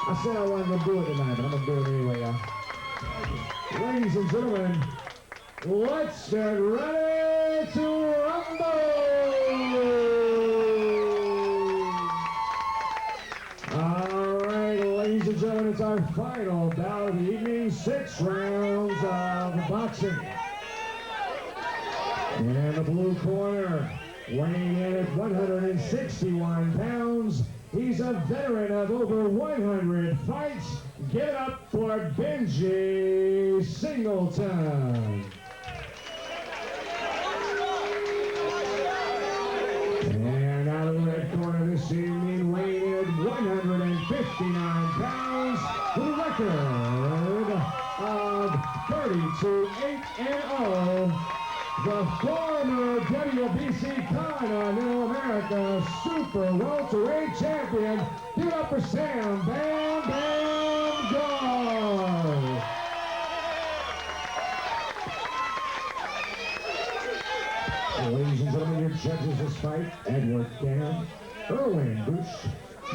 I said I wasn't going to do it tonight, but I'm going to do it anyway, y'all. Ladies and gentlemen, let's get ready to rumble! All right, ladies and gentlemen, it's our final bout of the evening, 6 rounds of boxing. In the blue corner, weighing in at 161 pounds, he's a veteran of over 100 fights. Give it up for Benji Singleton. And out of the red corner this evening, weighing in at 159 pounds, with a record of 32-8-0. The former WBC Continental America Super Welterweight Champion. Give it up for Sam Bam Bam Garr. Ladies and gentlemen, your judges this fight: Edward Gannon, Erwin Bush,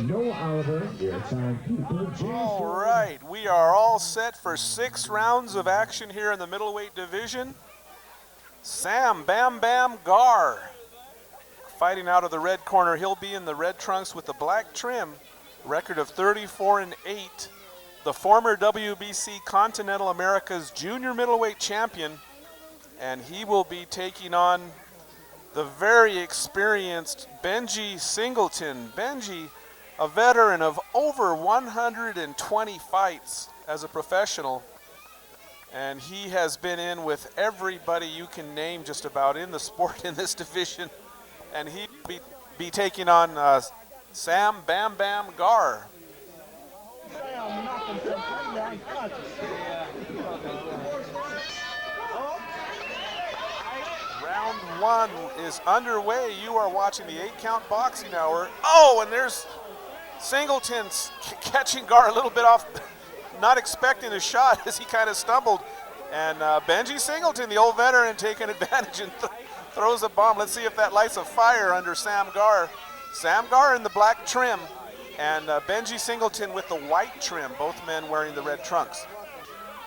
Noah Oliver, your timekeeper, James. All right, we are all set for 6 rounds of action here in the middleweight division. Sam Bam Bam Garr fighting out of the red corner. He'll be in the red trunks with the black trim. Record of 34-8. The former WBC Continental America's junior middleweight champion. And he will be taking on the very experienced Benji Singleton. Benji, a veteran of over 120 fights as a professional. And he has been in with everybody you can name just about in the sport in this division. And he will be taking on Sam Bam Bam Garr. Round 1 is underway. You are watching the 8-count boxing hour. Oh, and there's Singleton's catching Garr a little bit off, not expecting a shot as he kind of stumbled. And Benji Singleton, the old veteran, taking advantage and throws a bomb. Let's see if that lights a fire under Sam Garr. Sam Garr in the black trim and Benji Singleton with the white trim, both men wearing the red trunks.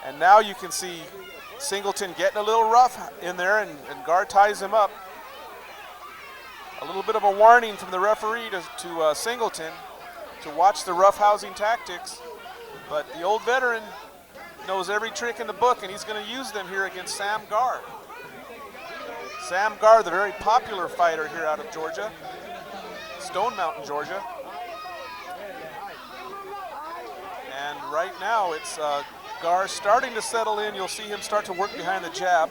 And now you can see Singleton getting a little rough in there, and Garr ties him up. A little bit of a warning from the referee to Singleton to watch the roughhousing tactics. But the old veteran knows every trick in the book, and he's going to use them here against Sam Garr. Sam Garr, the very popular fighter here out of Georgia, Stone Mountain, Georgia. And right now it's Garr starting to settle in. You'll see him start to work behind the jab.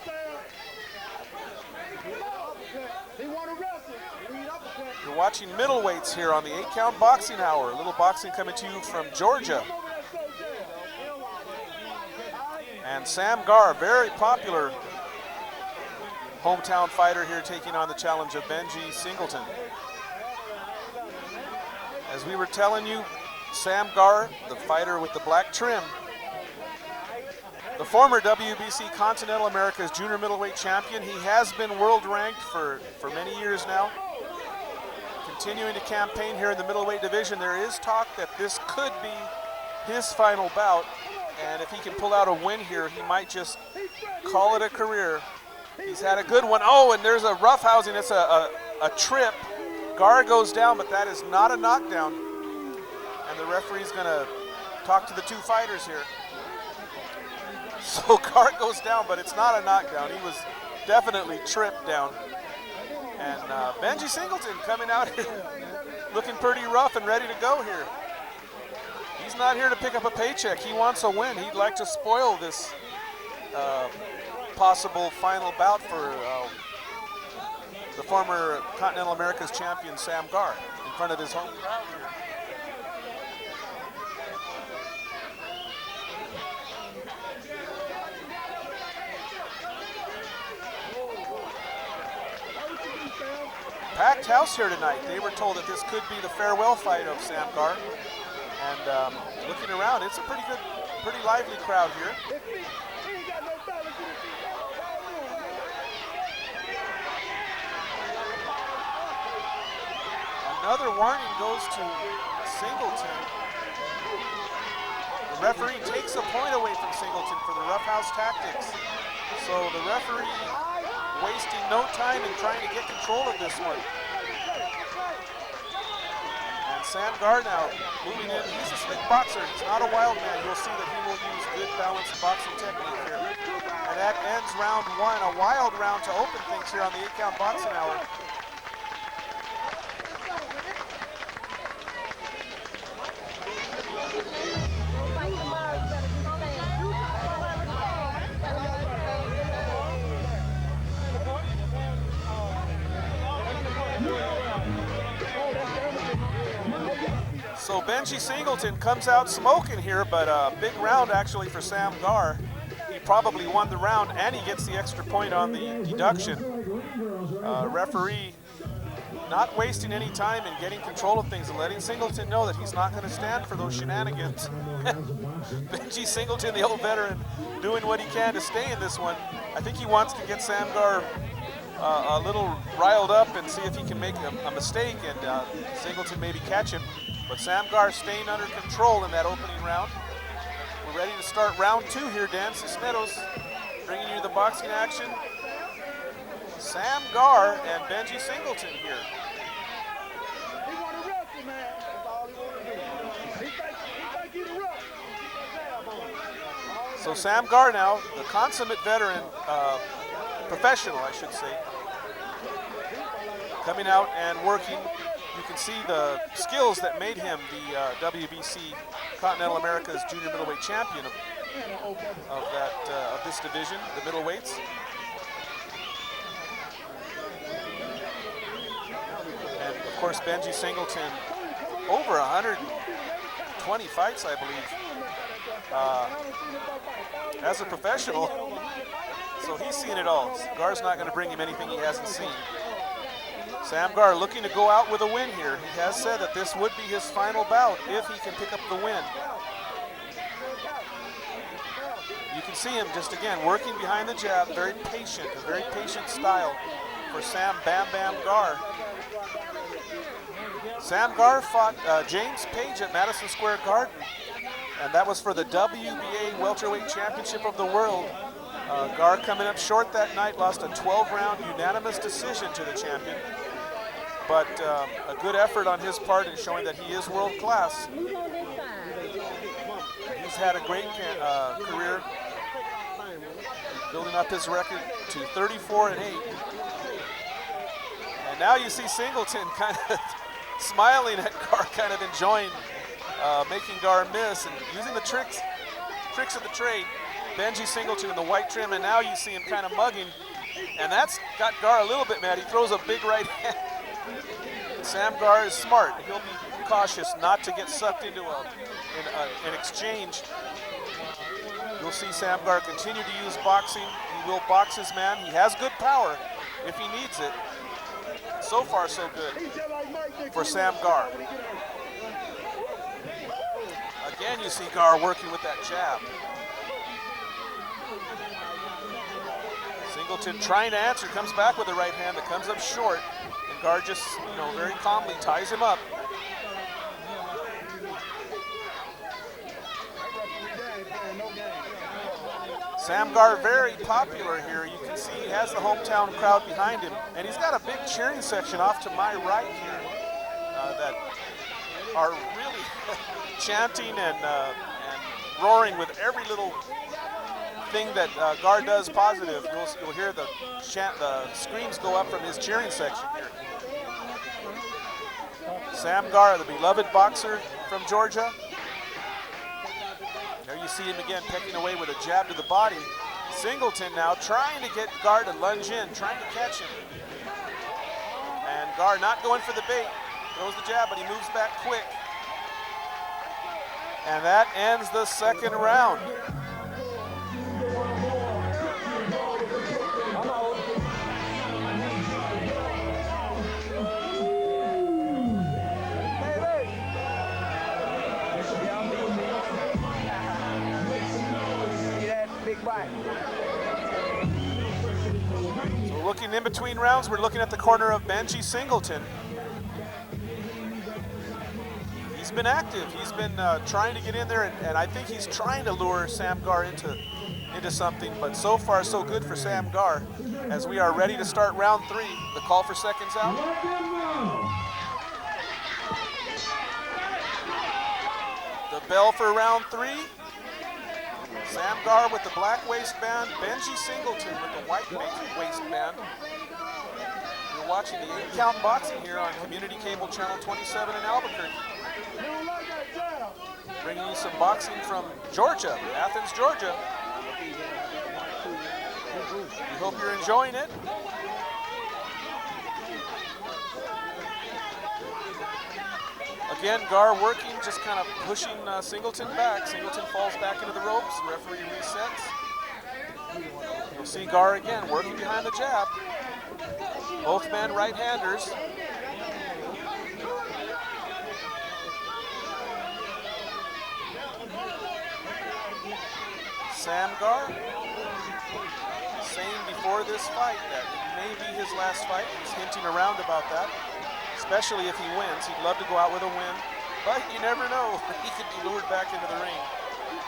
You're watching middleweights here on the 8-count boxing hour. A little boxing coming to you from Georgia. And Sam Garr, very popular hometown fighter here, taking on the challenge of Benji Singleton. As we were telling you, Sam Garr, the fighter with the black trim, the former WBC Continental America's junior middleweight champion. He has been world ranked for many years now. Continuing to campaign here in the middleweight division. There is talk that this could be his final bout. And if he can pull out a win here, he might just call it a career. He's had a good one. Oh, and there's a roughhousing. It's a trip. Garr goes down, but that is not a knockdown. and the referee's going to talk to the two fighters here. So Garr goes down, but it's not a knockdown. He was definitely tripped down. And Benji Singleton coming out here looking pretty rough and ready to go here. He's not here to pick up a paycheck. He wants a win. He'd like to spoil this possible final bout for the former Continental America's champion, Sam Garr, in front of his home crowd here. Packed house here tonight. They were told that this could be the farewell fight of Sam Garr. And looking around, it's a pretty good, pretty lively crowd here. Another warning goes to Singleton. The referee takes a point away from Singleton for the roughhouse tactics. So the referee wasting no time in trying to get control of this one. And Sam Garr now moving in. He's a slick boxer. He's not a wild man. You'll see that he will use good balanced boxing technique here. And that ends round one. A wild round to open things here on the 8-count boxing hour. So Benji Singleton comes out smoking here, but a big round actually for Sam Garr. He probably won the round, and he gets the extra point on the deduction. Referee not wasting any time in getting control of things and letting Singleton know that he's not going to stand for those shenanigans. Benji Singleton, the old veteran, doing what he can to stay in this one. I think he wants to get Sam Garr a little riled up and see if he can make a mistake and Singleton maybe catch him. But Sam Garr staying under control in that opening round. We're ready to start round two here, Dan Cisneros, bringing you the boxing action. Sam Garr and Benji Singleton here. So Sam Garr now, the consummate veteran, professional I should say, coming out and working. You can see the skills that made him the WBC Continental America's Junior Middleweight champion of this division, the middleweights. And of course, Benji Singleton, over 120 fights, I believe, as a professional. So he's seen it all. Garr's not going to bring him anything he hasn't seen. Sam Garr looking to go out with a win here. He has said that this would be his final bout if he can pick up the win. You can see him just again working behind the jab, very patient, a very patient style for Sam Bam Bam Garr. Sam Garr fought James Page at Madison Square Garden, and that was for the WBA Welterweight Championship of the World. Garr coming up short that night, lost a 12-round unanimous decision to the champion. But a good effort on his part in showing that he is world class. He's had a great career, building up his record to 34-8. And now you see Singleton kind of smiling at Garr, kind of enjoying making Garr miss and using the tricks of the trade. Benji Singleton in the white trim, and now you see him kind of mugging, and that's got Garr a little bit mad. He throws a big right hand. Sam Garr is smart. He'll be cautious not to get sucked into an exchange. You'll see Sam Garr continue to use boxing. He will box his man. He has good power if he needs it. So far, so good for Sam Garr. Again, you see Garr working with that jab. Singleton trying to answer, comes back with the right hand that comes up short, and Garr just, very calmly ties him up. Sam Garr very popular here. You can see he has the hometown crowd behind him, and he's got a big cheering section off to my right here that are really chanting and roaring with every little thing that Garr does positive. You'll hear the screams go up from his cheering section here. Sam Garr, the beloved boxer from Georgia. There you see him again pecking away with a jab to the body. Singleton now trying to get Garr to lunge in, trying to catch him. And Garr not going for the bait. Throws the jab, but he moves back quick. And that ends the second round. So looking in between rounds, we're looking at the corner of Benji Singleton. He's been active. He's been trying to get in there, and I think he's trying to lure Sam Garr into something, but so far so good for Sam Garr. As we are ready to start round 3, the call for seconds out. The bell for round 3. Sam Garr with the black waistband, Benji Singleton with the white waistband. You're watching the 8-count boxing here on Community Cable Channel 27 in Albuquerque. Bringing you some boxing from Georgia, Athens, Georgia. We hope you're enjoying it. Again, Garr working, just kind of pushing Singleton back. Singleton falls back into the ropes. The referee resets. You'll see Garr again working behind the jab. Both men right-handers. Sam Garr saying before this fight that it may be his last fight. He's hinting around about that, especially if he wins. He'd love to go out with a win, but you never know. He could be lured back into the ring.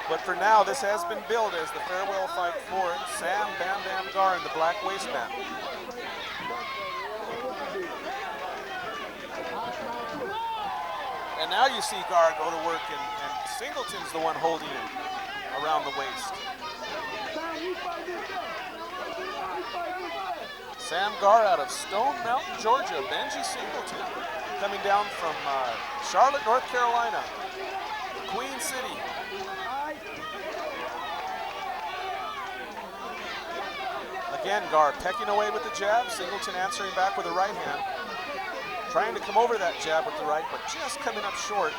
But for now, this has been billed as the farewell fight for Sam Bam Bam Garr in the black waistband. And now you see Garr go to work, and Singleton's the one holding him around the waist. Sam Garr out of Stone Mountain, Georgia. Benji Singleton coming down from Charlotte, North Carolina. Queen City. Again, Garr pecking away with the jab. Singleton answering back with a right hand. Trying to come over that jab with the right, but just coming up short.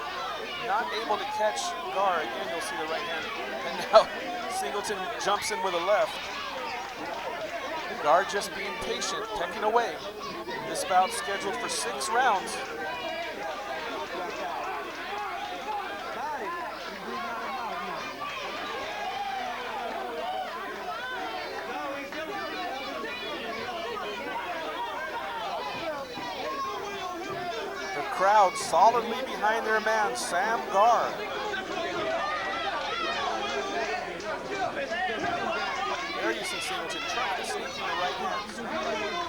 Not able to catch Garr. Again, you'll see the right hand. And now Singleton jumps in with a left. Garr just being patient, pecking away. This bout scheduled for 6 rounds. The crowd solidly behind their man, Sam Garr. There you see Singleton trying to sneak in the right hand.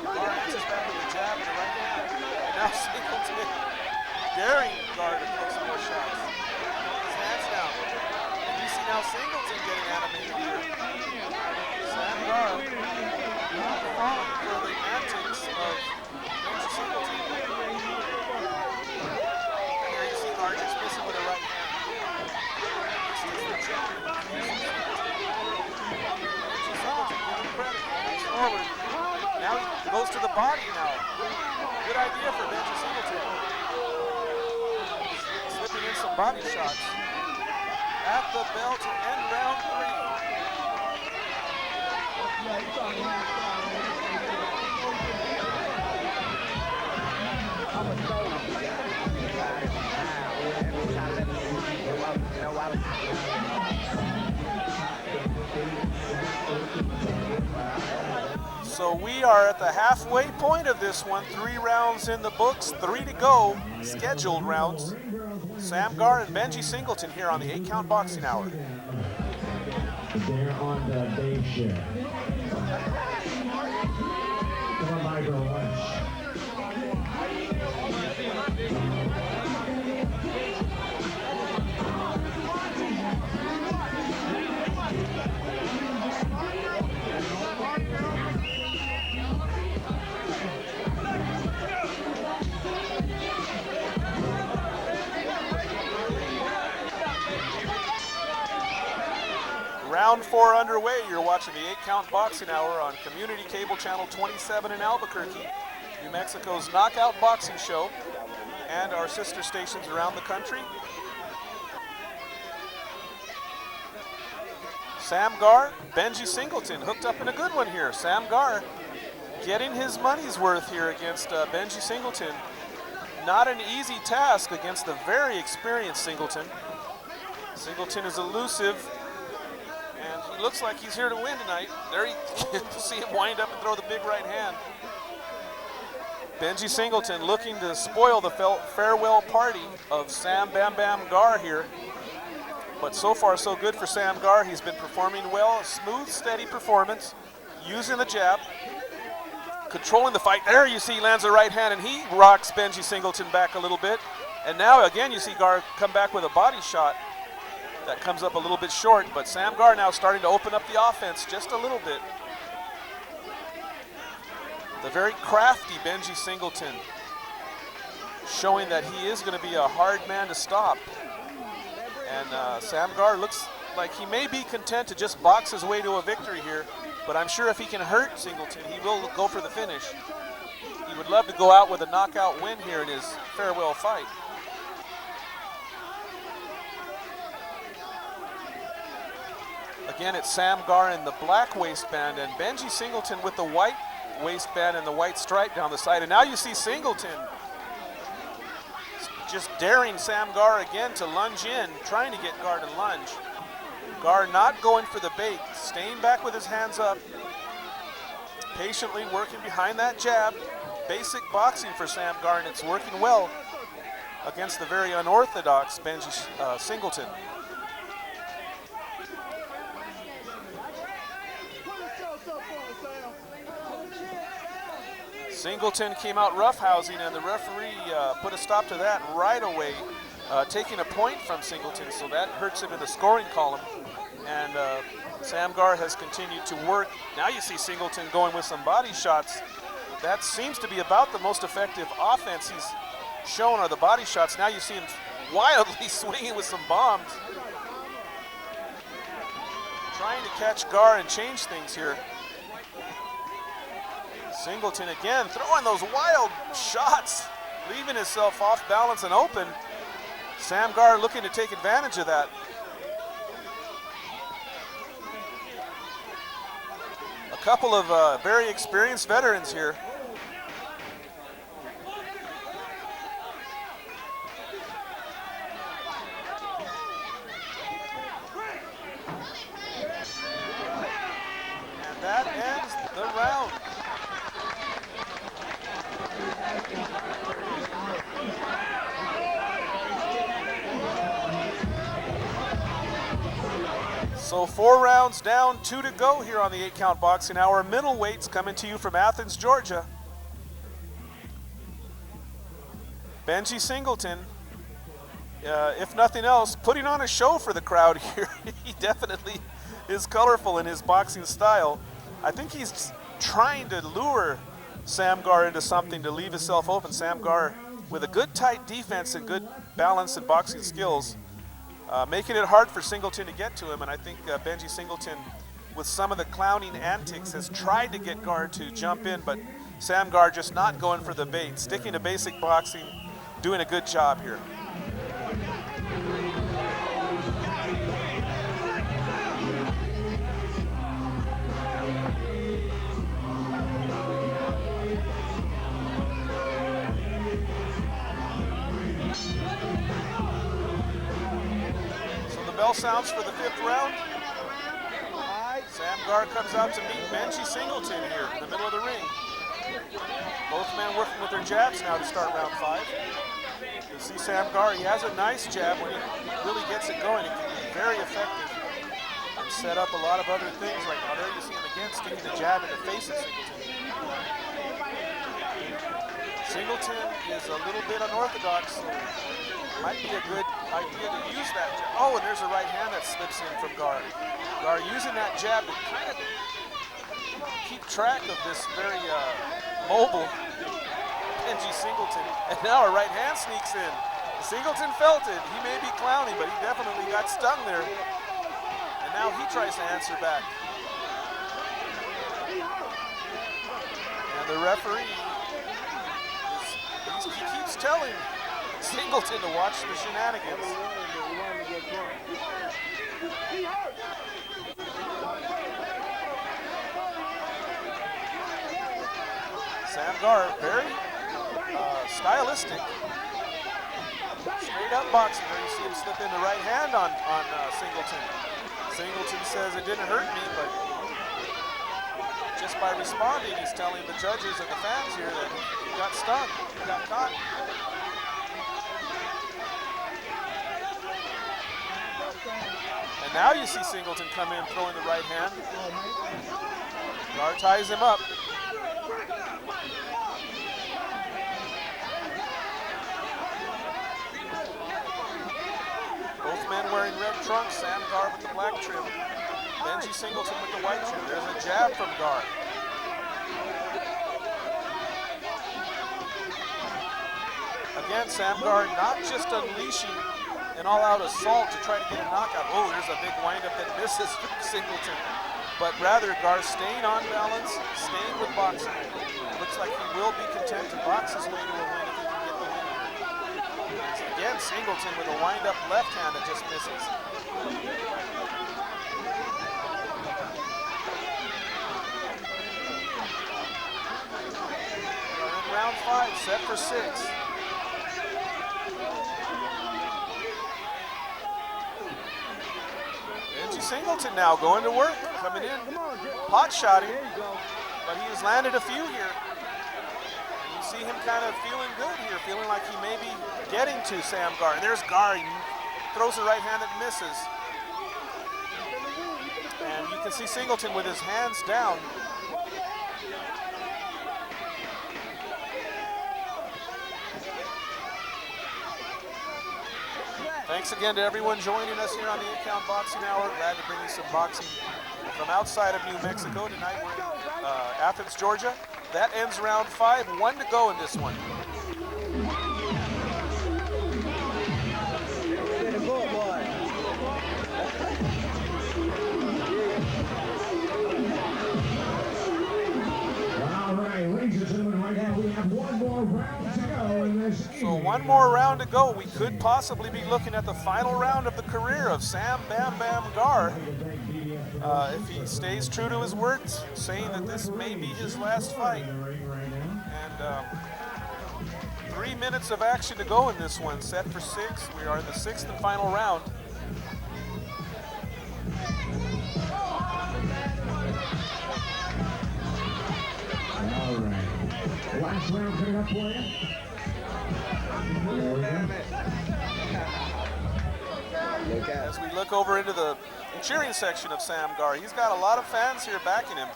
Garr answers back with a jab and a right hand. And now Singleton daring Garr to throw some more shots. His hands down. And you see now Singleton getting animated here. Sam Garr not falling for the antics of Benji Singleton. And there you see Garr just missing with a right hand. This is the champion. Forward. Now he goes to the body now. Good idea for Benji Singleton. Slipping in some body shots. At the bell to end round 3. So we are at the halfway point of this one. 3 rounds in the books, 3 to go, scheduled rounds. Sam Garr and Benji Singleton here on the 8-Count Boxing Hour. They're on the day shift. Come on, Michael, lunch. Round 4 underway. You're watching the 8-Count Boxing Hour on Community Cable Channel 27 in Albuquerque, New Mexico's knockout boxing show, and our sister stations around the country. Sam Garr, Benji Singleton hooked up in a good one here. Sam Garr getting his money's worth here against Benji Singleton. Not an easy task against the very experienced Singleton. Singleton is elusive, and he looks like he's here to win tonight. There you see him wind up and throw the big right hand. Benji Singleton looking to spoil the farewell party of Sam Bam Bam Garr here. But so far so good for Sam Garr. He's been performing well, a smooth, steady performance, using the jab, controlling the fight. There you see he lands a right hand, and he rocks Benji Singleton back a little bit. And now again you see Garr come back with a body shot that comes up a little bit short, but Sam Garr now starting to open up the offense just a little bit. The very crafty Benji Singleton showing that he is going to be a hard man to stop. And Sam Garr looks like he may be content to just box his way to a victory here, but I'm sure if he can hurt Singleton, he will go for the finish. He would love to go out with a knockout win here in his farewell fight. Again, it's Sam Garr in the black waistband and Benji Singleton with the white waistband and the white stripe down the side. And now you see Singleton just daring Sam Garr again to lunge in, trying to get Garr to lunge. Garr not going for the bait, staying back with his hands up, patiently working behind that jab. Basic boxing for Sam Garr, and it's working well against the very unorthodox Benji Singleton. Singleton came out roughhousing, and the referee put a stop to that right away, taking a point from Singleton, so that hurts him in the scoring column. And Sam Garr has continued to work. Now you see Singleton going with some body shots. That seems to be about the most effective offense he's shown, are the body shots. Now you see him wildly swinging with some bombs, trying to catch Garr and change things here. Singleton again throwing those wild shots, leaving himself off balance and open. Sam Garr looking to take advantage of that. A couple of very experienced veterans here. And that ends the round. So 4 rounds down, 2 to go here on the 8-Count Boxing Hour. Middleweights coming to you from Athens, Georgia. Benji Singleton, if nothing else, putting on a show for the crowd here. He definitely is colorful in his boxing style. I think he's trying to lure Sam Garr into something to leave himself open. Sam Garr with a good tight defense and good balance and boxing skills, making it hard for Singleton to get to him. And I think Benji Singleton, with some of the clowning antics, has tried to get Garr to jump in, but Sam Garr just not going for the bait, sticking to basic boxing, doing a good job here. Bell sounds for the 5th round. Sam Garr comes out to meet Benji Singleton here in the middle of the ring. Both men working with their jabs now to start round 5. You see Sam Garr, he has a nice jab. When he really gets it going, it can be very effective and set up a lot of other things. Like now there you see him again sticking the jab in the face of Singleton. Singleton is a little bit unorthodox, so might be a good idea to use that jab. Oh, and there's a right hand that slips in from Garr. Garr using that jab to kind of keep track of this very mobile Benji Singleton. And now a right hand sneaks in. Singleton felt it. He may be clowning, but he definitely got stung there. And now he tries to answer back. And the referee, he keeps telling Singleton to watch the shenanigans. Sam Garr, very stylistic. Straight up boxing. There you see him slip in the right hand on Singleton. Singleton says it didn't hurt me, but just by responding, he's telling the judges and the fans here that he got stung, he got caught. And now you see Singleton come in throwing the right hand. Garr ties him up. Both men wearing red trunks, Sam Garr with the black trim, Benji Singleton with the white trim. There's a jab from Garr. Again, Sam Garr not just unleashing an all-out assault to try to get a knockout. Oh, there's a big windup that misses Singleton. But rather, Garr staying on balance, staying with boxing. Looks like he will be content to box his way to a win if he can get the win. Again, Singleton with a wind-up left hand that just misses. We're in round 5, set for 6. Benji Singleton now going to work, coming in, pot shotting, but he has landed a few here. You see him kind of feeling good here, feeling like he may be getting to Sam Garr. And there's Garr, he throws a right hand that misses. And you can see Singleton with his hands down. Thanks again to everyone joining us here on the 8-Count Boxing Hour. Glad to bring you some boxing from outside of New Mexico. Tonight we're in Athens, Georgia. That ends round 5, 1 to go in this one. All right, ladies and gentlemen, right now we have one more round to go in this evening. So one more round to go. We could possibly be looking at the final round of the career of Sam Bam Bam Garr. If he stays true to his words, saying that this may be his last fight. And 3 minutes of action to go in this one, set for 6. We are in the 6th and final round. All right. Last round coming up for you. As we look over into the cheering section of Sam Garr, he's got a lot of fans here backing him.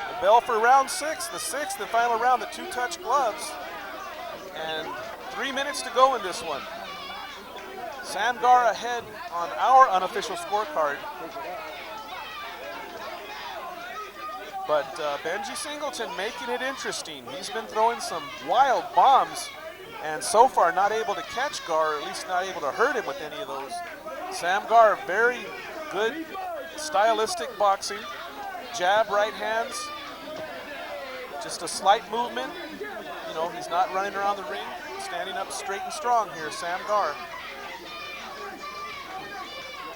The bell for round 6, the 6th and final round, the 2-touch gloves. And 3 minutes to go in this one. Sam Garr ahead on our unofficial scorecard. But Benji Singleton making it interesting. He's been throwing some wild bombs and so far not able to catch Garr, or at least not able to hurt him with any of those. Sam Garr, very good stylistic boxing. Jab, right hands. Just a slight movement. You know, he's not running around the ring. Standing up straight and strong here, Sam Garr.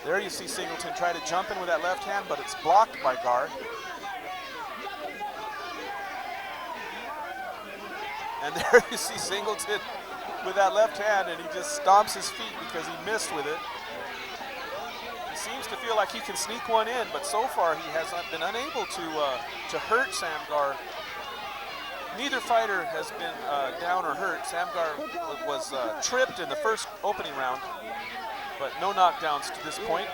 There you see Singleton try to jump in with that left hand, but it's blocked by Garr. And there you see Singleton with that left hand, and he just stomps his feet because he missed with it. He seems to feel like he can sneak one in, but so far he has been unable to hurt Sam Garr. Neither fighter has been down or hurt. Sam Garr was tripped in the first opening round, but no knockdowns to this point.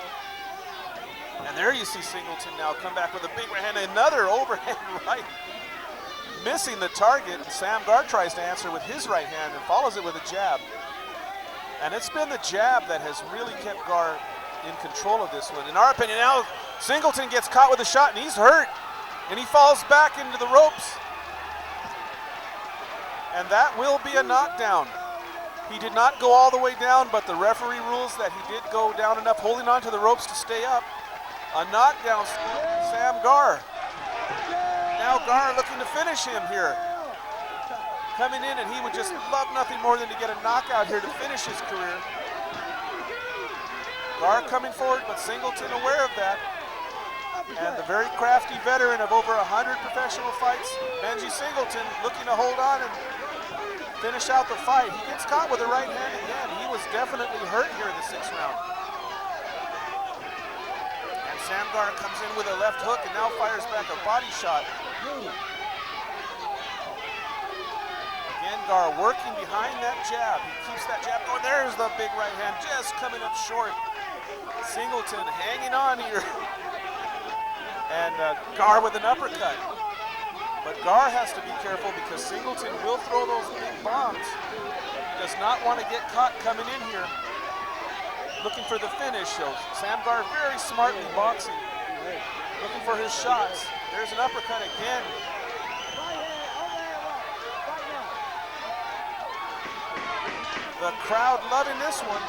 And there you see Singleton now come back with a big right hand, another overhand right. Missing the target, Sam Garr tries to answer with his right hand and follows it with a jab. And it's been the jab that has really kept Garr in control of this one. In our opinion, now Singleton gets caught with a shot and he's hurt. And he falls back into the ropes. And that will be a knockdown. He did not go all the way down, but the referee rules that he did go down enough, holding on to the ropes to stay up. A knockdown, Sam Garr. Now Garr looking to finish him here. Coming in, and he would just love nothing more than to get a knockout here to finish his career. Garr coming forward, but Singleton aware of that. And the very crafty veteran of over 100 professional fights, Benji Singleton, looking to hold on and finish out the fight. He gets caught with the right hand again. He was definitely hurt here in the 6th round. And Sam Garr comes in with a left hook and now fires back a body shot. Again, Garr working behind that jab. He keeps that jab going. There's the big right hand just coming up short. Singleton hanging on here. And Garr with an uppercut. But Garr has to be careful because Singleton will throw those big bombs. He does not want to get caught coming in here looking for the finish. So Sam Garr very smartly boxing, looking for his shots. There's an uppercut again. The crowd loving this one.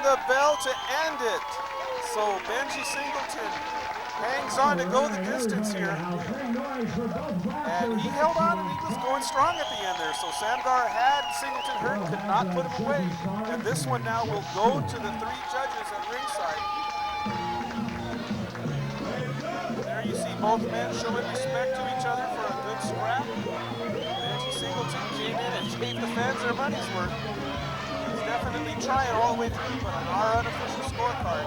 The bell to end it. So Benji Singleton hangs on to go the distance here. And he held on and he was going strong at the end there. So Sam Garr had Singleton hurt, could not put him away. And this one now will go to the 3 judges at ringside. There you see both men showing respect to each other for a good scrap. Benji Singleton came in and gave the fans their money's worth. Definitely trying all the way through, but on our unofficial scorecard,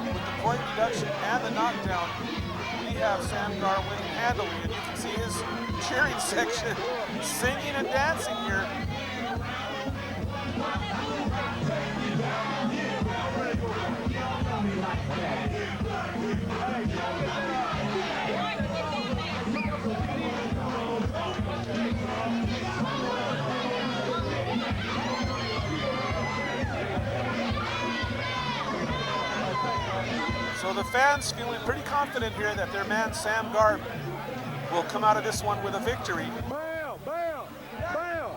with the point deduction and the knockdown, we have Sam Garr winning handily, and you can see his cheering section singing and dancing here. So the fans feeling pretty confident here that their man Sam Garr will come out of this one with a victory. Bam, bam, bam.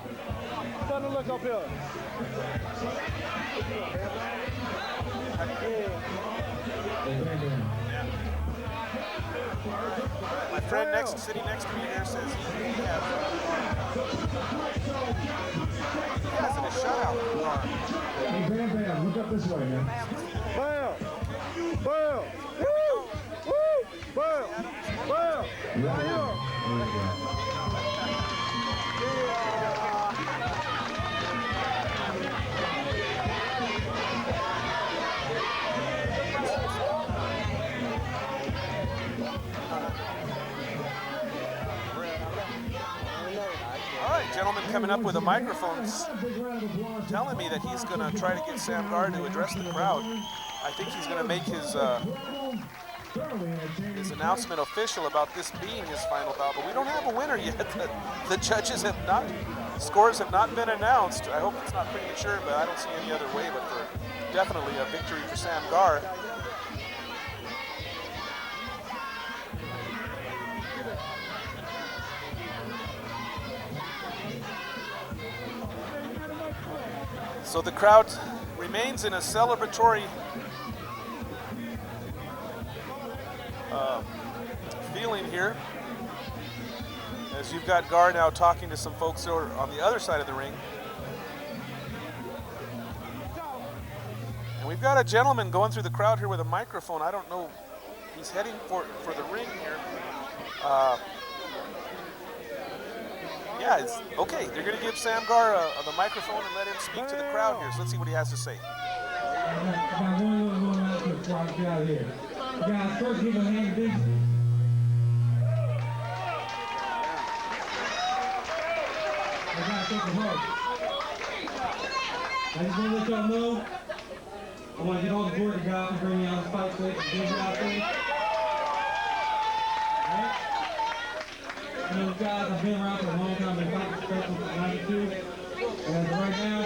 Starting to look up here. My friend sitting next to me here says he has a shutout. Hey, Bam Bam, look up this way, man. Bam, bam, woo, woo, bam, bam, right here. Gentleman coming up with a microphone telling me that he's going to try to get Sam Garr to address the crowd. I think he's going to make his announcement official about this being his final bout, but we don't have a winner yet. The judges have not, scores have not been announced. I hope it's not premature, but I don't see any other way but for definitely a victory for Sam Garr. So the crowd remains in a celebratory feeling here, as you've got Garr now talking to some folks who are on the other side of the ring. And we've got a gentleman going through the crowd here with a microphone. I don't know, he's heading for the ring here. Yeah, it's okay. They're going to give Sam Garr the microphone and let him speak to the crowd here. So let's see what he has to say. I got one little announcement before I get out of here. Guys, first give a hand to Benji. I gotta take a hug. I just want to let y'all know, I want to get all the board to guys to bring me out of the fight place and Benji out there. Alright? You know, guys, I've been around for a long time, been fighting professional since '92. And as of right now,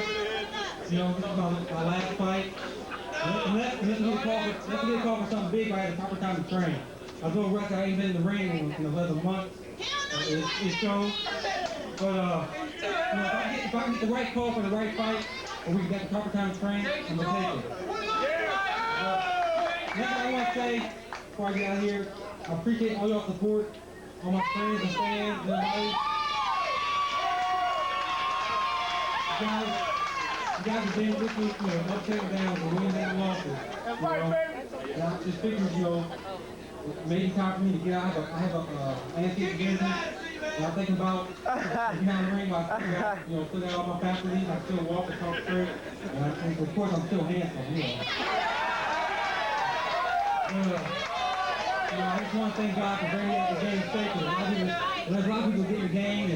you know, this is my last fight. Unless you get a call for something big, I had the proper time to train. I was a little rusty. I ain't been in the ring in 11 months. It shows. But if I get the right call for the right fight, or we get the proper time to train, I'm gonna take it. Next thing I want to say before I get out of here, I appreciate all y'all support, all my friends and fans, and everybody. You guys have been with me, ups and downs, and wins and losses. And I just figured, maybe time for me to get out. I have a landscape business, and I'm thinking about behind the ring. I still got all my faculties. I still walk and talk straight, and of course I'm still handsome. I just want to thank God for bringing the game safe. There's a lot of people get in the game,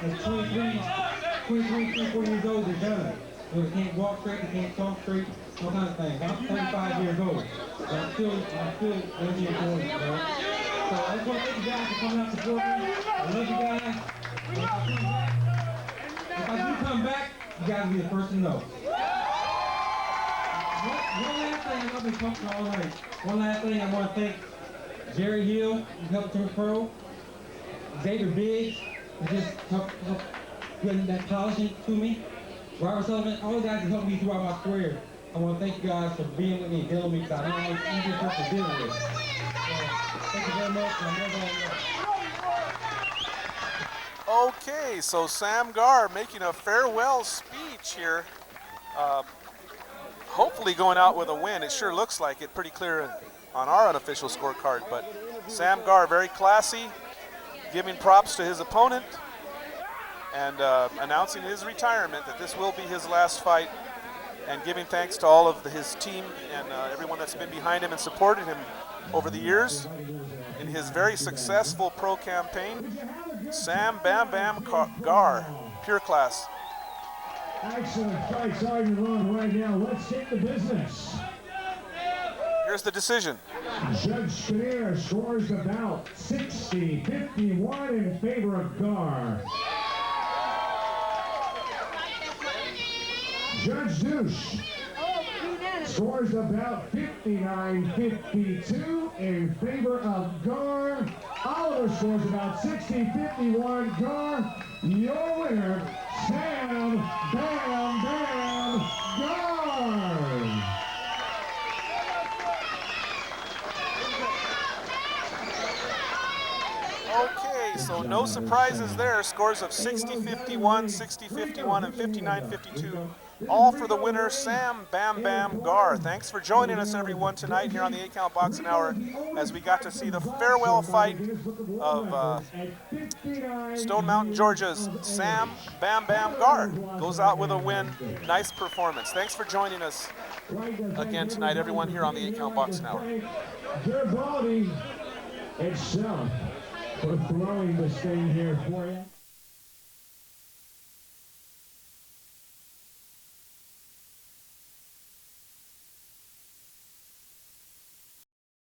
and 24 years old, they're done. They can't walk straight, they can't talk straight, all kinds of things. I'm 35 years old, but I'm still living in for it, So I just want to thank you guys for coming out to support me. I love you guys. If I do come back, you guys will be the first to know. One last thing, I've been talking all night. One last thing, I want to thank Jerry Hill, who helped turn pro. David Biggs, who just helped getting that polishing to me. Robert Sullivan, all the guys that helped me throughout my career. I want to thank you guys for being with me and dealing with me, because I know it's easier for us to deal with. Thank you very much. Okay, so Sam Garr making a farewell speech here. Hopefully going out with a win. It sure looks like it, pretty clear on our unofficial scorecard. But Sam Garr, very classy, giving props to his opponent, and announcing his retirement, that this will be his last fight, and giving thanks to all of his team and everyone that's been behind him and supported him over the years in his very successful pro campaign. Sam Bam Bam Garr, pure class. Excellent fight, Sergeant Ron. Right now, let's get the business. Here's the decision. Judge Spear scores the bout 60-51 in favor of Garr. Judge Douche scores the bout 59-52 in favor of Garr. Oliver scores about 60-51. Garr, your winner, Sam Bam Bam Garr. Okay, so no surprises there. Scores of 60-51, 60-51, and 59-52. All for the winner, Sam Bam Bam Garr. Thanks for joining us, everyone, tonight here on the 8-Count Boxing Hour, as we got to see the farewell fight of Stone Mountain, Georgia's Sam Bam Bam Garr. Goes out with a win. Nice performance. Thanks for joining us again tonight, everyone, here on the 8-Count Boxing Hour. Garabaldi itself for throwing this thing here for you.